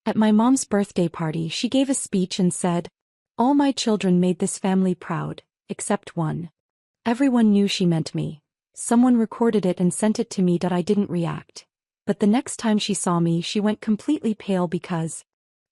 At my mom's birthday party, she gave a speech and said, "All my children made this family proud, except one." Everyone knew she meant me. Someone recorded it and sent it to me that I didn't react. But the next time she saw me, she went completely pale because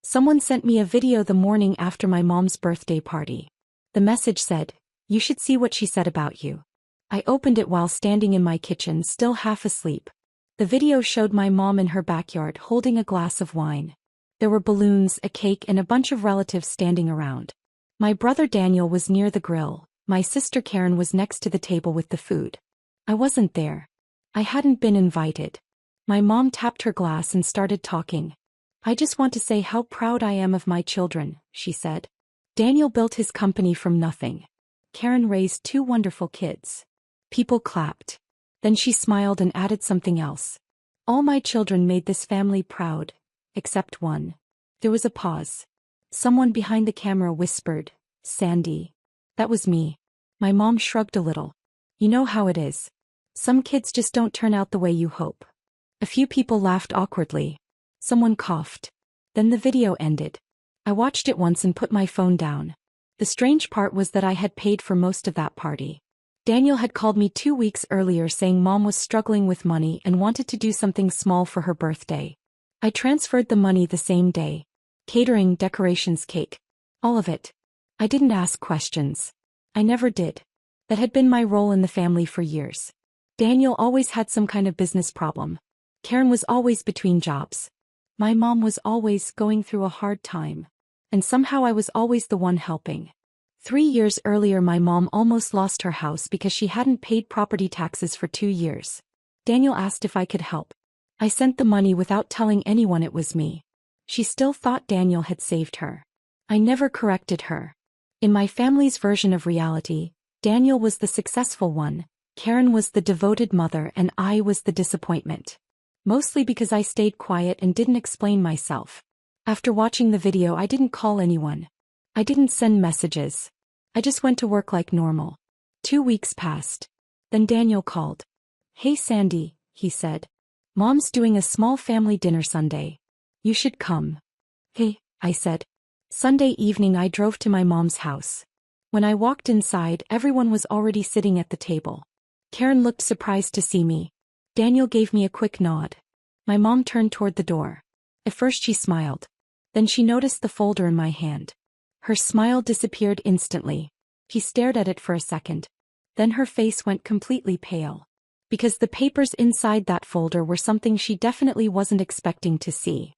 someone sent me a video the morning after my mom's birthday party. The message said, "You should see what she said about you." I opened it while standing in my kitchen, still half asleep. The video showed my mom in her backyard holding a glass of wine. There were balloons, a cake, and a bunch of relatives standing around. My brother Daniel was near the grill. My sister Karen was next to the table with the food. I wasn't there. I hadn't been invited. My mom tapped her glass and started talking. "I just want to say how proud I am of my children," she said. "Daniel built his company from nothing. Karen raised two wonderful kids." People clapped. Then she smiled and added something else. "All my children made this family proud, except one." There was a pause. Someone behind the camera whispered, "Sandy." That was me. My mom shrugged a little. "You know how it is. Some kids just don't turn out the way you hope." A few people laughed awkwardly. Someone coughed. Then the video ended. I watched it once and put my phone down. The strange part was that I had paid for most of that party. Daniel had called me 2 weeks earlier saying Mom was struggling with money and wanted to do something small for her birthday. I transferred the money the same day. Catering, decorations, cake. All of it. I didn't ask questions. I never did. That had been my role in the family for years. Daniel always had some kind of business problem. Karen was always between jobs. My mom was always going through a hard time. And somehow I was always the one helping. 3 years earlier my mom almost lost her house because she hadn't paid property taxes for 2 years. Daniel asked if I could help. I sent the money without telling anyone it was me. She still thought Daniel had saved her. I never corrected her. In my family's version of reality, Daniel was the successful one, Karen was the devoted mother, and I was the disappointment. Mostly because I stayed quiet and didn't explain myself. After watching the video, I didn't call anyone. I didn't send messages. I just went to work like normal. 2 weeks passed. Then Daniel called. "Hey Sandy," he said. "Mom's doing a small family dinner Sunday. You should come." "Hey," I said. Sunday evening I drove to my mom's house. When I walked inside, everyone was already sitting at the table. Karen looked surprised to see me. Daniel gave me a quick nod. My mom turned toward the door. At first she smiled. Then she noticed the folder in my hand. Her smile disappeared instantly. She stared at it for a second. Then her face went completely pale. Because the papers inside that folder were something she definitely wasn't expecting to see.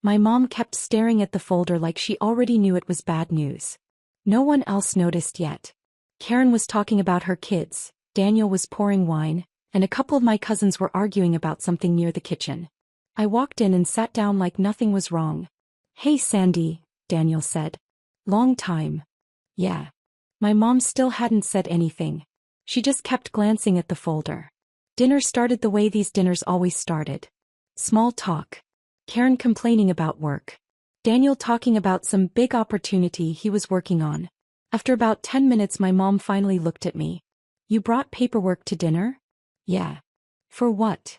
My mom kept staring at the folder like she already knew it was bad news. No one else noticed yet. Karen was talking about her kids, Daniel was pouring wine, and a couple of my cousins were arguing about something near the kitchen. I walked in and sat down like nothing was wrong. "Hey Sandy," Daniel said. "Long time." "Yeah." My mom still hadn't said anything. She just kept glancing at the folder. Dinner started the way these dinners always started. Small talk. Karen complaining about work. Daniel talking about some big opportunity he was working on. After about 10 minutes my mom finally looked at me. "You brought paperwork to dinner?" "Yeah." "For what?"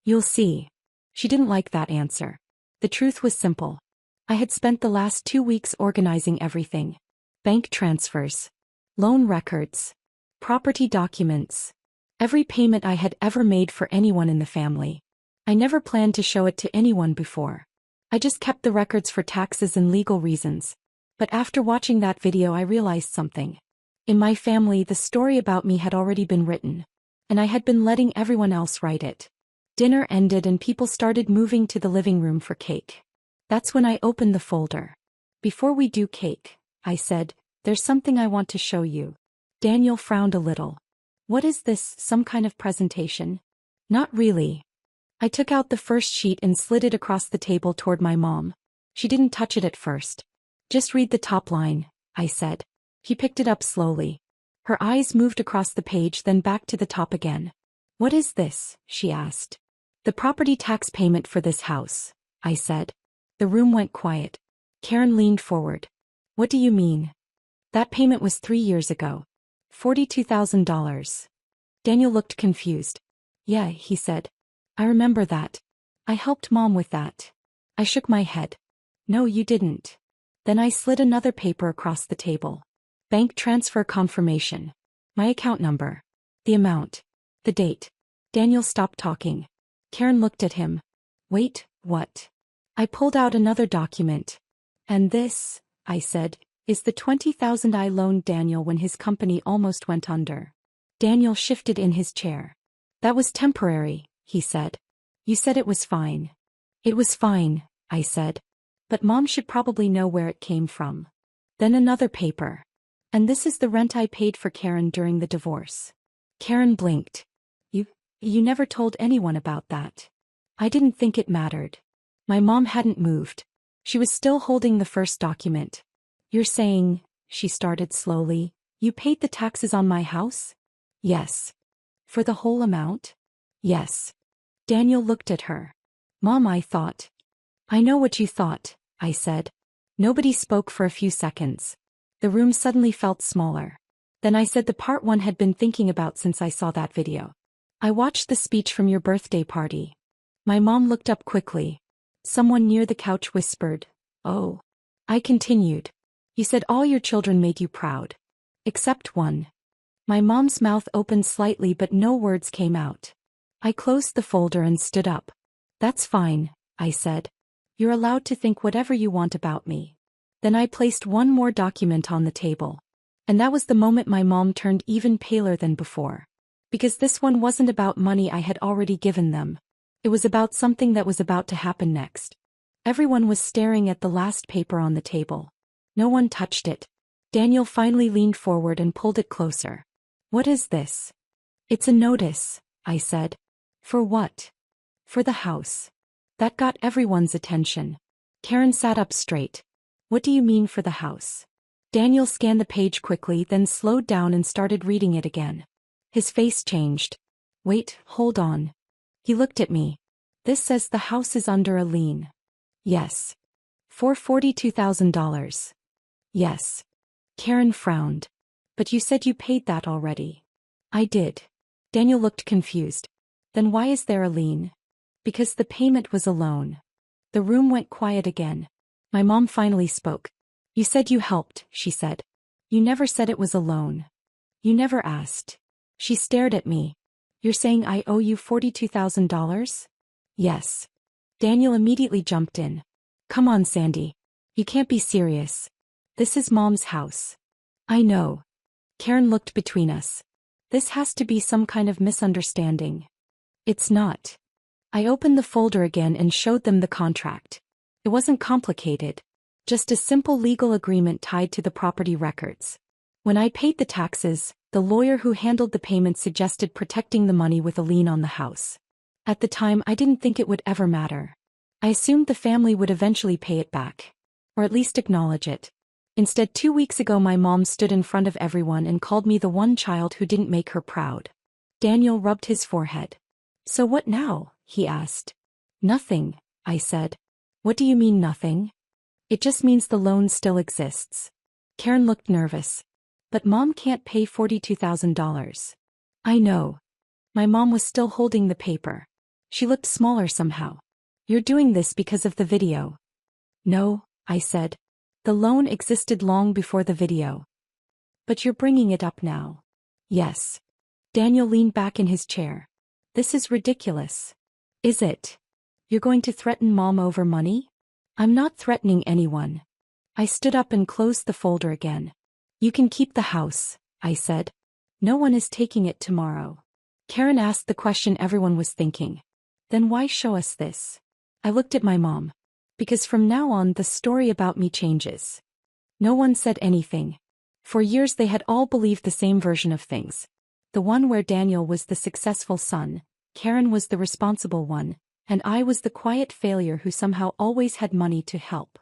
"You'll see." She didn't like that answer. The truth was simple. I had spent the last 2 weeks organizing everything. Bank transfers. Loan records. Property documents. Every payment I had ever made for anyone in the family. I never planned to show it to anyone before. I just kept the records for taxes and legal reasons. But after watching that video I realized something. In my family the story about me had already been written. And I had been letting everyone else write it. Dinner ended and people started moving to the living room for cake. That's when I opened the folder. "Before we do cake," I said, "there's something I want to show you." Daniel frowned a little. "What is this, some kind of presentation?" "Not really." I took out the first sheet and slid it across the table toward my mom. She didn't touch it at first. "Just read the top line," I said. She picked it up slowly. Her eyes moved across the page then back to the top again. "What is this?" she asked. "The property tax payment for this house," I said. The room went quiet. Karen leaned forward. "What do you mean?" "That payment was 3 years ago. $42,000. Daniel looked confused. "Yeah," he said. "I remember that. I helped Mom with that." I shook my head. No, you didn't. Then I slid another paper across the table. Bank transfer confirmation. My account number. The amount. The date. Daniel stopped talking. Karen looked at him. Wait, what? I pulled out another document. And this, I said, is the $20,000 I loaned Daniel when his company almost went under. Daniel shifted in his chair. That was temporary, he said. You said it was fine. It was fine, I said. But Mom should probably know where it came from. Then another paper. And this is the rent I paid for Karen during the divorce. Karen blinked. You never told anyone about that. I didn't think it mattered. My mom hadn't moved. She was still holding the first document. You're saying, she started slowly, you paid the taxes on my house? Yes. For the whole amount? Yes. Daniel looked at her. Mom, I thought. I know what you thought, I said. Nobody spoke for a few seconds. The room suddenly felt smaller. Then I said the part one had been thinking about since I saw that video. I watched the speech from your birthday party. My mom looked up quickly. Someone near the couch whispered, oh. I continued. You said all your children made you proud. Except one. My mom's mouth opened slightly but no words came out. I closed the folder and stood up. That's fine, I said. You're allowed to think whatever you want about me. Then I placed one more document on the table. And that was the moment my mom turned even paler than before. Because this one wasn't about money I had already given them. It was about something that was about to happen next. Everyone was staring at the last paper on the table. No one touched it. Daniel finally leaned forward and pulled it closer. What is this? It's a notice, I said. For what? For the house. That got everyone's attention. Karen sat up straight. What do you mean for the house? Daniel scanned the page quickly, then slowed down and started reading it again. His face changed. Wait, hold on. He looked at me. This says the house is under a lien. Yes. For $42,000. Yes. Karen frowned. But you said you paid that already. I did. Daniel looked confused. Then why is there a lien? Because the payment was a loan. The room went quiet again. My mom finally spoke. You said you helped, she said. You never said it was a loan. You never asked. She stared at me. You're saying I owe you $42,000? Yes. Daniel immediately jumped in. Come on, Sandy. You can't be serious. This is Mom's house. I know. Karen looked between us. This has to be some kind of misunderstanding. It's not. I opened the folder again and showed them the contract. It wasn't complicated. Just a simple legal agreement tied to the property records. When I paid the taxes, the lawyer who handled the payment suggested protecting the money with a lien on the house. At the time, I didn't think it would ever matter. I assumed the family would eventually pay it back. Or at least acknowledge it. Instead, 2 weeks ago my mom stood in front of everyone and called me the one child who didn't make her proud. Daniel rubbed his forehead. So what now? He asked. Nothing, I said. What do you mean nothing? It just means the loan still exists. Karen looked nervous. But Mom can't pay $42,000. I know. My mom was still holding the paper. She looked smaller somehow. You're doing this because of the video. No, I said. The loan existed long before the video. But you're bringing it up now. Yes. Daniel leaned back in his chair. This is ridiculous. Is it? You're going to threaten Mom over money? I'm not threatening anyone. I stood up and closed the folder again. You can keep the house, I said. No one is taking it tomorrow. Karen asked the question everyone was thinking. Then why show us this? I looked at my mom. Because from now on the story about me changes. No one said anything. For years they had all believed the same version of things. The one where Daniel was the successful son, Karen was the responsible one, and I was the quiet failure who somehow always had money to help.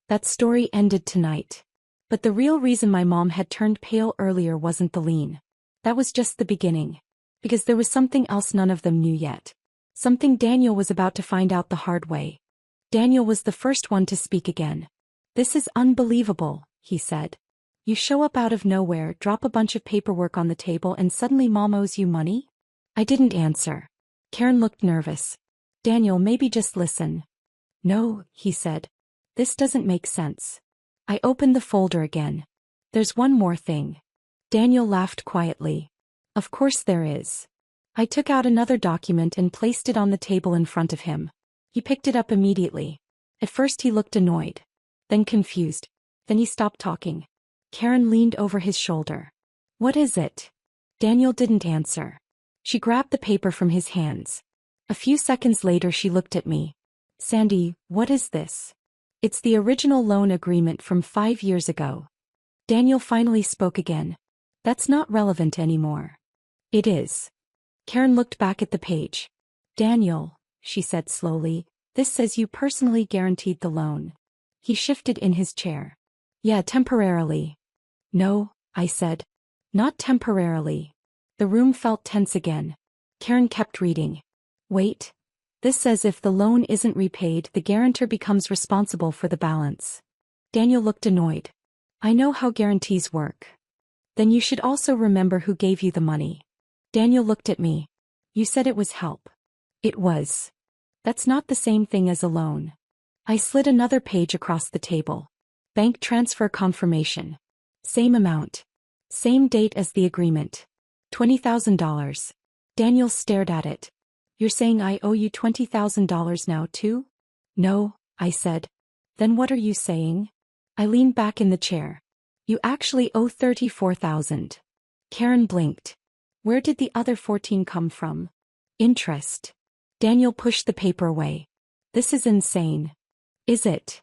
That story ended tonight. But the real reason my mom had turned pale earlier wasn't the lien. That was just the beginning. Because there was something else none of them knew yet. Something Daniel was about to find out the hard way. Daniel was the first one to speak again. This is unbelievable, he said. You show up out of nowhere, drop a bunch of paperwork on the table, and suddenly Mom owes you money? I didn't answer. Karen looked nervous. Daniel, maybe just listen. No, he said. This doesn't make sense. I opened the folder again. There's one more thing. Daniel laughed quietly. Of course there is. I took out another document and placed it on the table in front of him. He picked it up immediately. At first he looked annoyed, then confused, then he stopped talking. Karen leaned over his shoulder. What is it? Daniel didn't answer. She grabbed the paper from his hands. A few seconds later she looked at me. Sandy, what is this? It's the original loan agreement from 5 years ago. Daniel finally spoke again. That's not relevant anymore. It is. Karen looked back at the page. Daniel, she said slowly, this says you personally guaranteed the loan. He shifted in his chair. Yeah, temporarily. No, I said. Not temporarily. The room felt tense again. Karen kept reading. Wait. This says if the loan isn't repaid, the guarantor becomes responsible for the balance. Daniel looked annoyed. I know how guarantees work. Then you should also remember who gave you the money. Daniel looked at me. You said it was help. It was. That's not the same thing as a loan. I slid another page across the table. Bank transfer confirmation. Same amount. Same date as the agreement. $20,000. Daniel stared at it. You're saying I owe you $20,000 now too? No, I said. Then what are you saying? I leaned back in the chair. You actually owe $34,000. Karen blinked. Where did the other 14 come from? Interest. Daniel pushed the paper away. This is insane. Is it?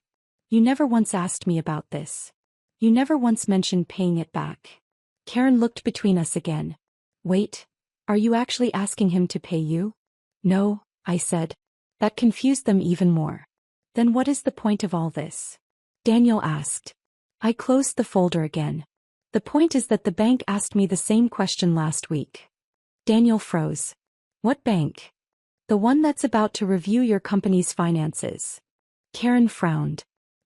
You never once asked me about this. You never once mentioned paying it back. Karen looked between us again. Wait, are you actually asking him to pay you? No, I said. That confused them even more. Then what is the point of all this? Daniel asked. I closed the folder again. The point is that the bank asked me the same question last week. Daniel froze. What bank? The one that's about to review your company's finances. Karen frowned.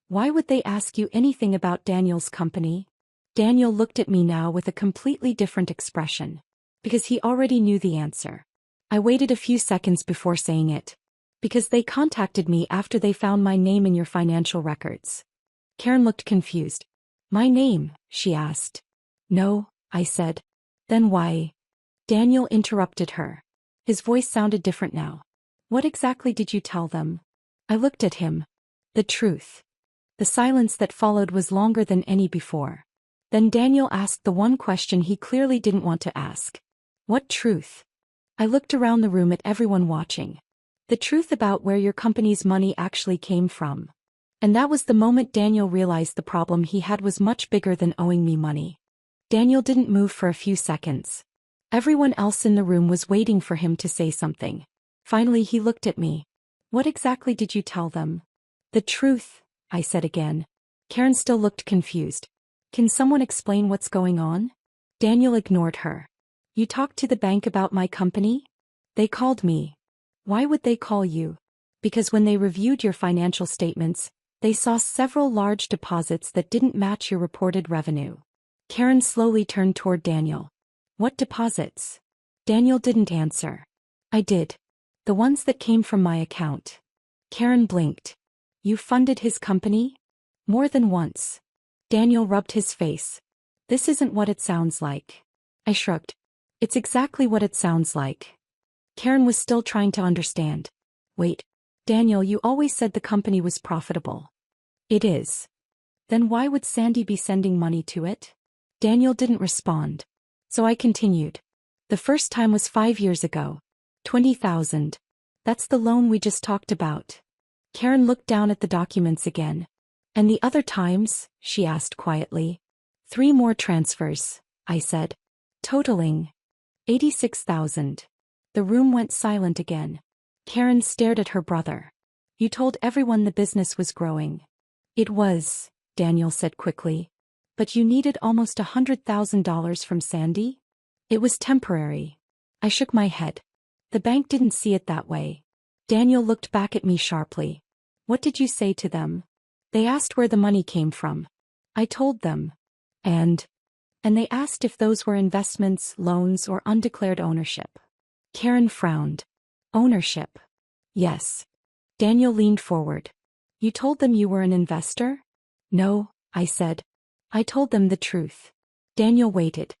Why would they ask you anything about Daniel's company? Daniel looked at me now with a completely different expression. Because he already knew the answer. I waited a few seconds before saying it. Because they contacted me after they found my name in your financial records. Karen looked confused. My name, she asked. No, I said. Then why? Daniel interrupted her. His voice sounded different now. What exactly did you tell them? I looked at him. The truth. The silence that followed was longer than any before. Then Daniel asked the one question he clearly didn't want to ask. What truth? I looked around the room at everyone watching. The truth about where your company's money actually came from. And that was the moment Daniel realized the problem he had was much bigger than owing me money. Daniel didn't move for a few seconds. Everyone else in the room was waiting for him to say something. Finally he looked at me. What exactly did you tell them? The truth, I said again. Karen still looked confused. Can someone explain what's going on? Daniel ignored her. You talked to the bank about my company? They called me. Why would they call you? Because when they reviewed your financial statements, they saw several large deposits that didn't match your reported revenue. Karen slowly turned toward Daniel. What deposits? Daniel didn't answer. I did. The ones that came from my account. Karen blinked. You funded his company? More than once. Daniel rubbed his face. This isn't what it sounds like. I shrugged. It's exactly what it sounds like. Karen was still trying to understand. Wait, Daniel, you always said the company was profitable. It is. Then why would Sandy be sending money to it? Daniel didn't respond. So I continued. The first time was 5 years ago. 20,000. That's the loan we just talked about. Karen looked down at the documents again. And the other times? She asked quietly. 3 more transfers, I said. Totaling 86,000. The room went silent again. Karen stared at her brother. You told everyone the business was growing. It was, Daniel said quickly. But you needed almost $100,000 from Sandy? It was temporary. I shook my head. The bank didn't see it that way. Daniel looked back at me sharply. What did you say to them? They asked where the money came from. I told them. And they asked if those were investments, loans, or undeclared ownership. Karen frowned. Ownership. Yes. Daniel leaned forward. You told them you were an investor? No, I said. I told them the truth. Daniel waited.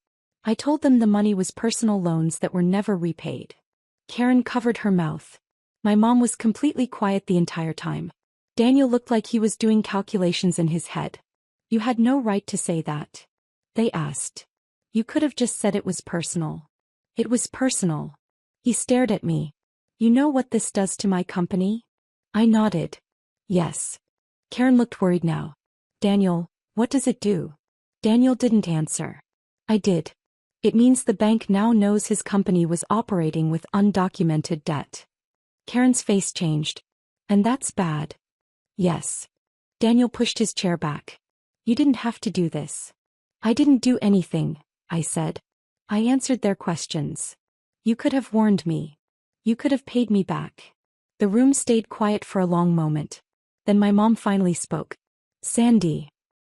I told them the money was personal loans that were never repaid. Karen covered her mouth. My mom was completely quiet the entire time. Daniel looked like he was doing calculations in his head. You had no right to say that. They asked. You could have just said it was personal. It was personal. He stared at me. You know what this does to my company? I nodded. Yes. Karen looked worried now. Daniel, what does it do? Daniel didn't answer. I did. It means the bank now knows his company was operating with undocumented debt. Karen's face changed. And that's bad. Yes. Daniel pushed his chair back. You didn't have to do this. I didn't do anything, I said. I answered their questions. You could have warned me. You could have paid me back. The room stayed quiet for a long moment. Then my mom finally spoke. Sandy.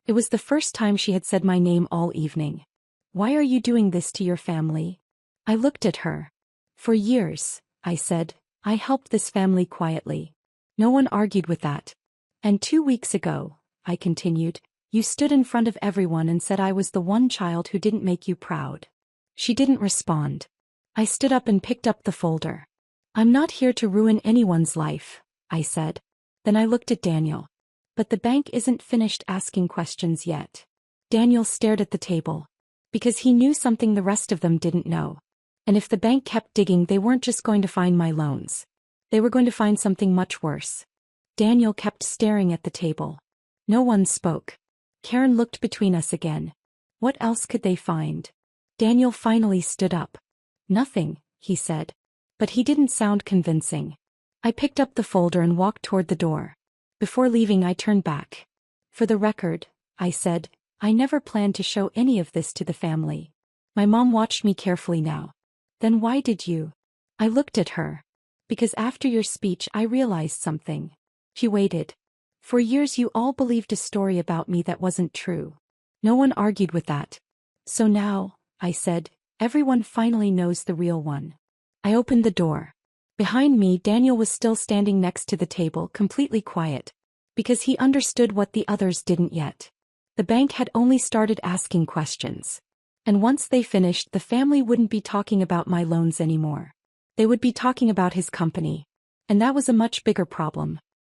It was the first time she had said my name all evening. Why are you doing this to your family? I looked at her. For years, I said, I helped this family quietly. No one argued with that. And 2 weeks ago, I continued, you stood in front of everyone and said I was the one child who didn't make you proud. She didn't respond. I stood up and picked up the folder. I'm not here to ruin anyone's life, I said. Then I looked at Daniel. But the bank isn't finished asking questions yet. Daniel stared at the table. Because he knew something the rest of them didn't know. And if the bank kept digging, they weren't just going to find my loans. They were going to find something much worse. Daniel kept staring at the table. No one spoke. Karen looked between us again. What else could they find? Daniel finally stood up. Nothing, he said. But he didn't sound convincing. I picked up the folder and walked toward the door. Before leaving, I turned back. For the record, I said, I never planned to show any of this to the family. My mom watched me carefully now. Then why did you? I looked at her. Because after your speech I realized something. She waited. For years you all believed a story about me that wasn't true. No one argued with that. So now, I said, everyone finally knows the real one. I opened the door. Behind me, Daniel was still standing next to the table, completely quiet. Because he understood what the others didn't yet. The bank had only started asking questions. And once they finished, the family wouldn't be talking about my loans anymore. They would be talking about his company. And that was a much bigger problem.